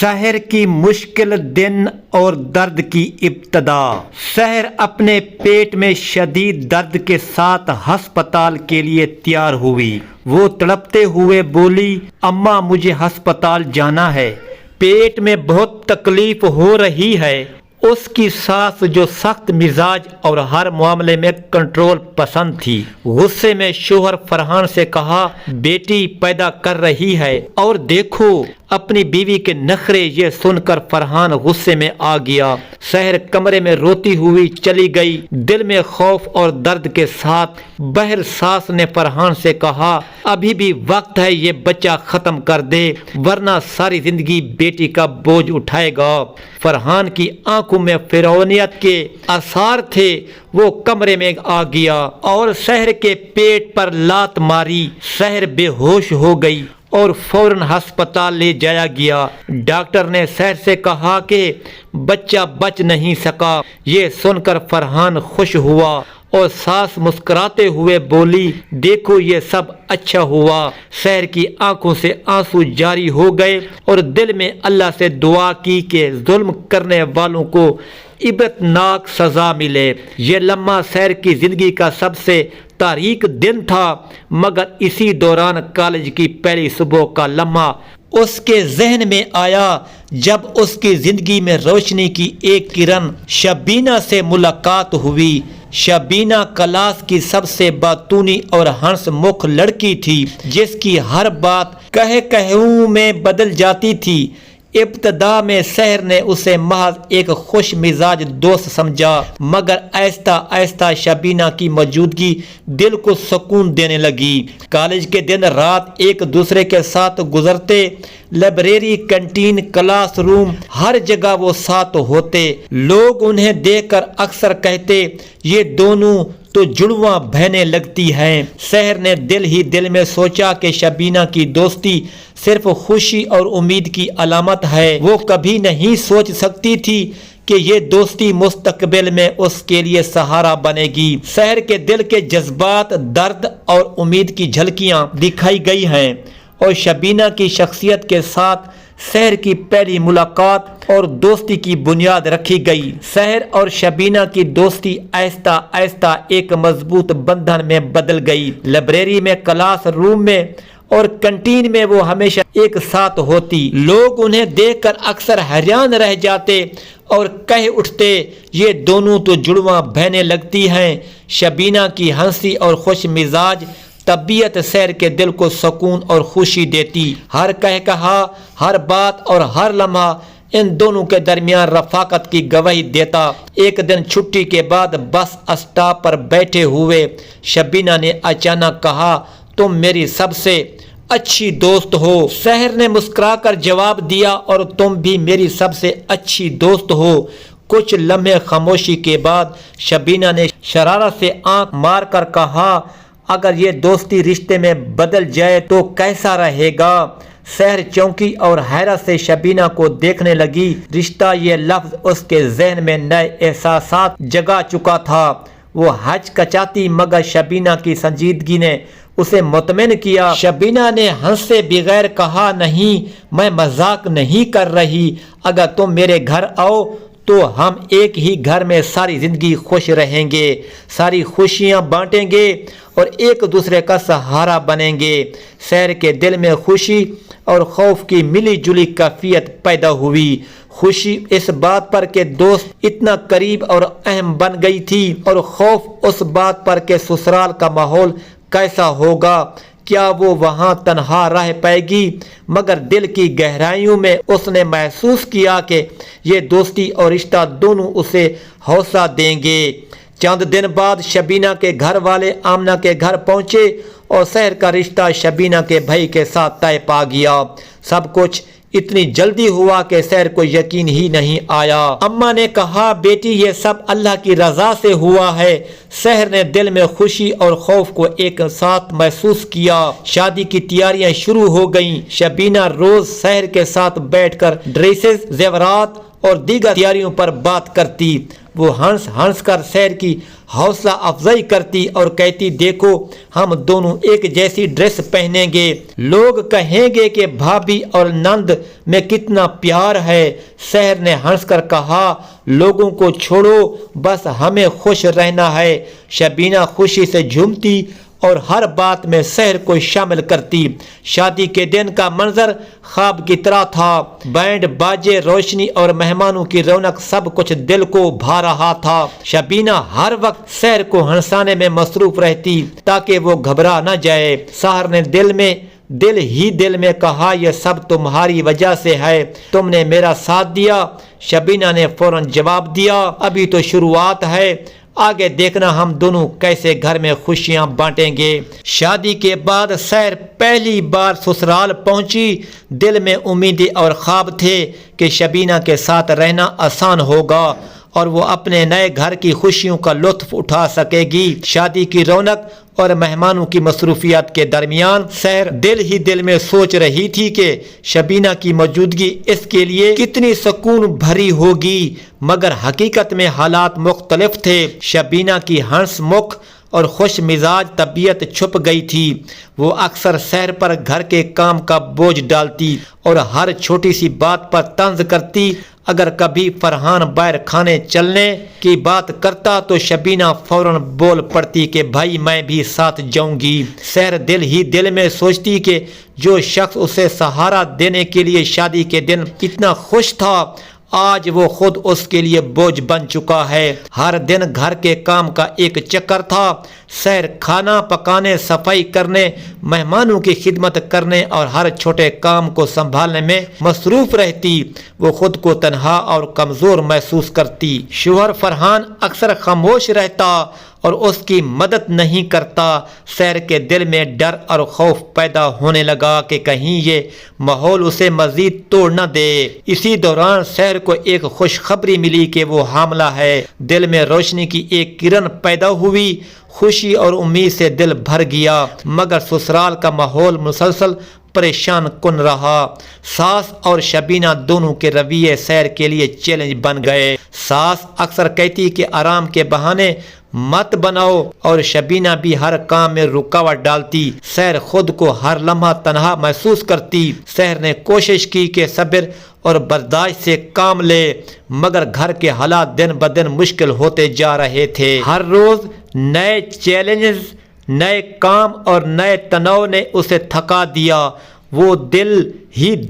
سحر کی مشکل دن اور درد کی ابتدا۔ سحر اپنے پیٹ میں شدید درد کے ساتھ ہسپتال کے لیے تیار ہوئی۔ وہ تڑپتے ہوئے بولی، اماں مجھے ہسپتال جانا ہے، پیٹ میں بہت تکلیف ہو رہی ہے۔ اس کی ساس جو سخت مزاج اور ہر معاملے میں کنٹرول پسند تھی، غصے میں شوہر فرحان سے کہا، بیٹی پیدا کر رہی ہے اور دیکھو اپنی بیوی کے نخرے۔ یہ سن کر فرحان غصے میں آ گیا۔ سحر کمرے میں روتی ہوئی چلی گئی، دل میں خوف اور درد کے ساتھ۔ بہر ساس نے فرحان سے کہا، ابھی بھی وقت ہے، یہ بچہ ختم کر دے ورنہ ساری زندگی بیٹی کا بوجھ اٹھائے گا۔ فرحان کی آنکھوں میں فرعونیت کے آثار تھے۔ وہ کمرے میں آ گیا اور سحر کے پیٹ پر لات ماری۔ سحر بے ہوش ہو گئی اور فوراً ہسپتال لے جایا گیا۔ ڈاکٹر نے سحر سے کہا کہ بچہ بچ نہیں سکا۔ یہ سن کر فرحان خوش ہوا اور ساس مسکراتے ہوئے بولی، دیکھو یہ سب اچھا ہوا۔ سحر کی آنکھوں سے آنسو جاری ہو گئے اور دل میں اللہ سے دعا کی کہ ظلم کرنے والوں کو عبرتناک سزا ملے۔ یہ لمحہ سحر کی زندگی کا سب سے تاریک دن تھا، مگر اسی دوران کالج کی پہلی صبح کا لمحہ اس کے ذہن میں آیا جب اس کی زندگی میں روشنی کی ایک کرن شبینہ سے ملاقات ہوئی۔ شبینہ کلاس کی سب سے باتونی اور ہنس مکھ لڑکی تھی، جس کی ہر بات کہوں میں بدل جاتی تھی۔ ابتدا میں سحر نے اسے محض ایک خوش مزاج دوست سمجھا، مگر آہستہ آہستہ شبینہ کی موجودگی دل کو سکون دینے لگی۔ کالج کے دن رات ایک دوسرے کے ساتھ گزرتے، لائبریری، کینٹین، کلاس روم، ہر جگہ وہ ساتھ ہوتے۔ لوگ انہیں دیکھ کر اکثر کہتے، یہ دونوں تو جڑواں بہنیں لگتی ہیں۔ سحر نے دل ہی دل میں سوچا کہ شبینہ کی دوستی صرف خوشی اور امید کی علامت ہے۔ وہ کبھی نہیں سوچ سکتی تھی کہ یہ دوستی مستقبل میں اس کے لیے سہارا بنے گی۔ سحر کے دل کے جذبات، درد اور امید کی جھلکیاں دکھائی گئی ہیں اور شبینہ کی شخصیت کے ساتھ سحر کی پہلی ملاقات اور دوستی کی بنیاد رکھی گئی۔ سحر اور شبینہ کی دوستی آہستہ آہستہ ایک مضبوط بندھن میں بدل گئی۔ لائبریری میں، کلاس روم میں اور کنٹین میں وہ ہمیشہ ایک ساتھ ہوتی۔ لوگ انہیں دیکھ کر اکثر حیران رہ جاتے اور کہہ اٹھتے، یہ دونوں تو جڑواں بہنیں لگتی ہیں۔ شبینہ کی ہنسی اور خوش مزاج طبیعت سحر کے دل کو سکون اور خوشی دیتی۔ ہر کہا، ہر بات اور ہر لمحہ ان دونوں کے درمیان رفاقت کی گواہی دیتا۔ ایک دن چھٹی کے بعد بس اسٹاپ پر بیٹھے ہوئے شبینہ نے اچانک کہا، تم میری سب سے اچھی دوست ہو۔ سحر نے مسکرا کر جواب دیا، اور تم بھی میری سب سے اچھی دوست ہو۔ کچھ لمحے خاموشی کے بعد شبینہ نے شرارت سے آنکھ مار کر کہا، اگر یہ دوستی رشتے میں بدل جائے تو کیسا رہے گا؟ سحر چونکی اور حیرت سے شبینہ کو دیکھنے لگی۔ رشتہ، یہ لفظ اس کے ذہن میں نئے احساسات جگا چکا تھا۔ وہ ہچکچاتی، مگر شبینہ کی سنجیدگی نے اسے مطمئن کیا۔ شبینہ نے ہنسے بغیر کہا، نہیں، میں مذاق نہیں کر رہی۔ اگر تم میرے گھر آؤ تو ہم ایک ہی گھر میں ساری زندگی خوش رہیں گے، ساری خوشیاں بانٹیں گے اور ایک دوسرے کا سہارا بنیں گے۔ سحر کے دل میں خوشی اور خوف کی ملی جلی کیفیت پیدا ہوئی۔ خوشی اس بات پر کہ دوست اتنا قریب اور اہم بن گئی تھی، اور خوف اس بات پر کہ سسرال کا ماحول کیسا ہوگا، کیا وہ وہاں تنہا رہ پائے گی؟ مگر دل کی گہرائیوں میں اس نے محسوس کیا کہ یہ دوستی اور رشتہ دونوں اسے حوصلہ دیں گے۔ چند دن بعد شبینہ کے گھر والے آمنہ کے گھر پہنچے اور سحر کا رشتہ شبینہ کے بھائی کے ساتھ طے پا گیا۔ سب کچھ اتنی جلدی ہوا کہ سحر کو یقین ہی نہیں آیا۔ اماں نے کہا، بیٹی یہ سب اللہ کی رضا سے ہوا ہے۔ سحر نے دل میں خوشی اور خوف کو ایک ساتھ محسوس کیا۔ شادی کی تیاریاں شروع ہو گئیں۔ شبینہ روز سحر کے ساتھ بیٹھ کر ڈریسز، زیورات اور دیگر تیاریوں پر بات کرتی۔ وہ ہنس ہنس کر سحر کی حوصلہ افزائی کرتی اور کہتی دیکھو ہم دونوں ایک جیسی ڈریس پہنیں گے، لوگ کہیں گے کہ بھابھی اور نند میں کتنا پیار ہے۔ سحر نے ہنس کر کہا لوگوں کو چھوڑو، بس ہمیں خوش رہنا ہے۔ شبینہ خوشی سے جھومتی اور ہر بات میں سحر کو شامل کرتی۔ شادی کے دن کا منظر خواب کی طرح تھا، بینڈ باجے، روشنی اور مہمانوں کی رونق، سب کچھ دل کو بھا رہا تھا۔ شبینہ ہر وقت سحر کو ہنسانے میں مصروف رہتی تاکہ وہ گھبرا نہ جائے۔ سحر نے دل میں کہا یہ سب تمہاری وجہ سے ہے، تم نے میرا ساتھ دیا۔ شبینہ نے فوراً جواب دیا ابھی تو شروعات ہے، آگے دیکھنا ہم دونوں کیسے گھر میں خوشیاں بانٹیں گے۔ شادی کے بعد سحر پہلی بار سسرال پہنچی۔ دل میں امیدیں اور خواب تھے کہ شبینہ کے ساتھ رہنا آسان ہوگا اور وہ اپنے نئے گھر کی خوشیوں کا لطف اٹھا سکے گی۔ شادی کی رونق اور مہمانوں کی مصروفیات کے درمیان سحر دل میں سوچ رہی تھی کہ شبینہ کی موجودگی اس کے لیے کتنی سکون بھری ہوگی، مگر حقیقت میں حالات مختلف تھے۔ شبینہ کی ہنس مکھ اور خوش مزاج طبیعت چھپ گئی تھی۔ وہ اکثر سحر پر گھر کے کام کا بوجھ ڈالتی اور ہر چھوٹی سی بات پر طنز کرتی۔ اگر کبھی فرحان باہر کھانے چلنے کی بات کرتا تو شبینہ فوراً بول پڑتی کہ بھائی میں بھی ساتھ جاؤں گی۔ سحر دل میں سوچتی کہ جو شخص اسے سہارا دینے کے لیے شادی کے دن اتنا خوش تھا، آج وہ خود اس کے لیے بوجھ بن چکا ہے۔ ہر دن گھر کے کام کا ایک چکر تھا۔ سحر کھانا پکانے، صفائی کرنے، مہمانوں کی خدمت کرنے اور ہر چھوٹے کام کو سنبھالنے میں مصروف رہتی۔ وہ خود کو تنہا اور کمزور محسوس کرتی۔ شوہر فرحان اکثر خاموش رہتا اور اس کی مدد نہیں کرتا۔ سحر کے دل میں ڈر اور خوف پیدا ہونے لگا کہ کہیں یہ ماحول اسے مزید توڑ نہ دے۔ اسی دوران سحر کو ایک خوشخبری ملی کہ وہ حاملہ ہے۔ دل میں روشنی کی ایک کرن پیدا ہوئی، خوشی اور امید سے دل بھر گیا، مگر سسرال کا ماحول مسلسل پریشان کن رہا۔ ساس اور شبینہ دونوں کے رویے سحر کے لیے چیلنج بن گئے۔ ساس اکثر کہتی کہ آرام کے بہانے مت بناؤ اور شبینہ بھی ہر کام میں رکاوٹ ڈالتی۔ سحر خود کو ہر لمحہ تنہا محسوس کرتی۔ سحر نے کوشش کی کہ صبر اور برداشت سے کام لے، مگر گھر کے حالات دن بدن مشکل ہوتے جا رہے تھے۔ ہر روز نئے چیلنجز، نئے کام اور نئے تناؤ نے اسے تھکا دیا۔ وہ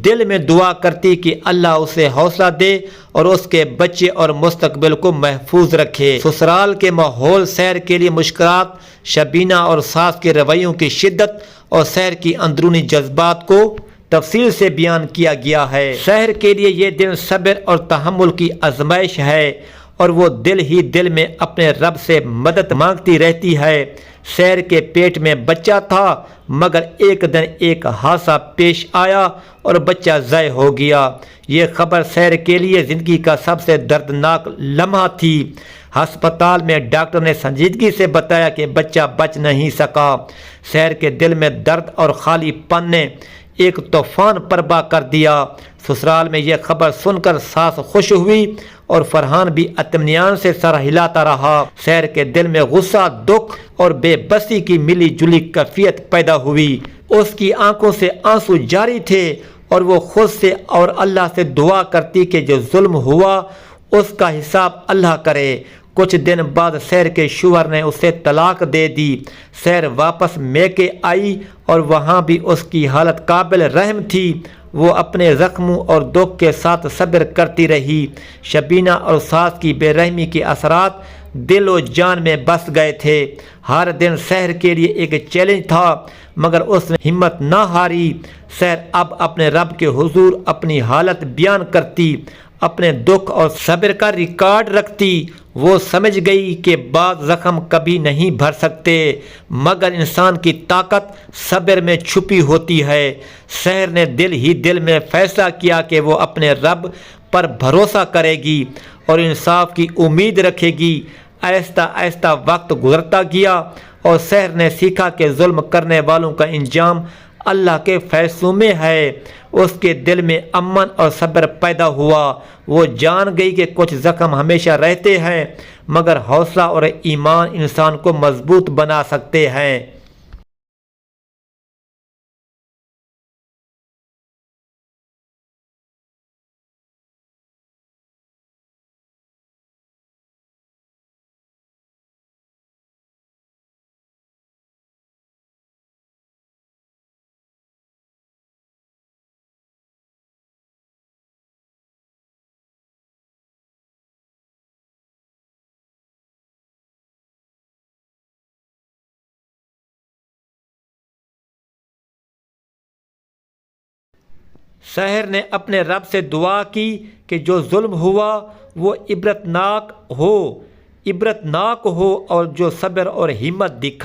دل میں دعا کرتی کہ اللہ اسے حوصلہ دے اور اس کے بچے اور مستقبل کو محفوظ رکھے۔ سسرال کے ماحول، سحر کے لیے مشکلات، شبینہ اور ساس کے رویوں کی شدت اور سحر کی اندرونی جذبات کو تفصیل سے بیان کیا گیا ہے۔ سحر کے لیے یہ دن صبر اور تحمل کی آزمائش ہے اور وہ دل میں اپنے رب سے مدد مانگتی رہتی ہے۔ سحر کے پیٹ میں بچہ تھا، مگر ایک دن ایک حادثہ پیش آیا اور بچہ ضائع ہو گیا۔ یہ خبر سحر کے لیے زندگی کا سب سے دردناک لمحہ تھی۔ ہسپتال میں ڈاکٹر نے سنجیدگی سے بتایا کہ بچہ بچ نہیں سکا۔ سحر کے دل میں درد اور خالی پن نے ایک طوفان برپا کر دیا۔ سسرال میں یہ خبر سن کر ساس خوش ہوئی اور فرحان بھی اطمینان سے سر ہلاتا رہا۔ سحر کے دل میں غصہ، دکھ اور بے بسی کی ملی جلی کیفیت پیدا ہوئی۔ اس کی آنکھوں سے آنسو جاری تھے اور وہ خود سے اور اللہ سے دعا کرتی کہ جو ظلم ہوا اس کا حساب اللہ کرے۔ کچھ دن بعد سحر کے شوہر نے اسے طلاق دے دی۔ سحر واپس میکے آئی اور وہاں بھی اس کی حالت قابل رحم تھی۔ وہ اپنے زخموں اور دکھ کے ساتھ صبر کرتی رہی۔ شبینہ اور ساس کی بے رحمی کے اثرات دل و جان میں بس گئے تھے۔ ہر دن سحر کے لیے ایک چیلنج تھا، مگر اس نے ہمت نہ ہاری۔ سحر اب اپنے رب کے حضور اپنی حالت بیان کرتی، اپنے دکھ اور صبر کا ریکارڈ رکھتی۔ وہ سمجھ گئی کہ بعض زخم کبھی نہیں بھر سکتے، مگر انسان کی طاقت صبر میں چھپی ہوتی ہے۔ سحر نے دل میں فیصلہ کیا کہ وہ اپنے رب پر بھروسہ کرے گی اور انصاف کی امید رکھے گی۔ آہستہ آہستہ وقت گزرتا گیا اور سحر نے سیکھا کہ ظلم کرنے والوں کا انجام اللہ کے فیصلوں میں ہے۔ اس کے دل میں امن اور صبر پیدا ہوا۔ وہ جان گئی کہ کچھ زخم ہمیشہ رہتے ہیں، مگر حوصلہ اور ایمان انسان کو مضبوط بنا سکتے ہیں۔ سحر نے اپنے رب سے دعا کی کہ جو ظلم ہوا وہ عبرتناک ہو اور جو صبر اور ہمت دکھا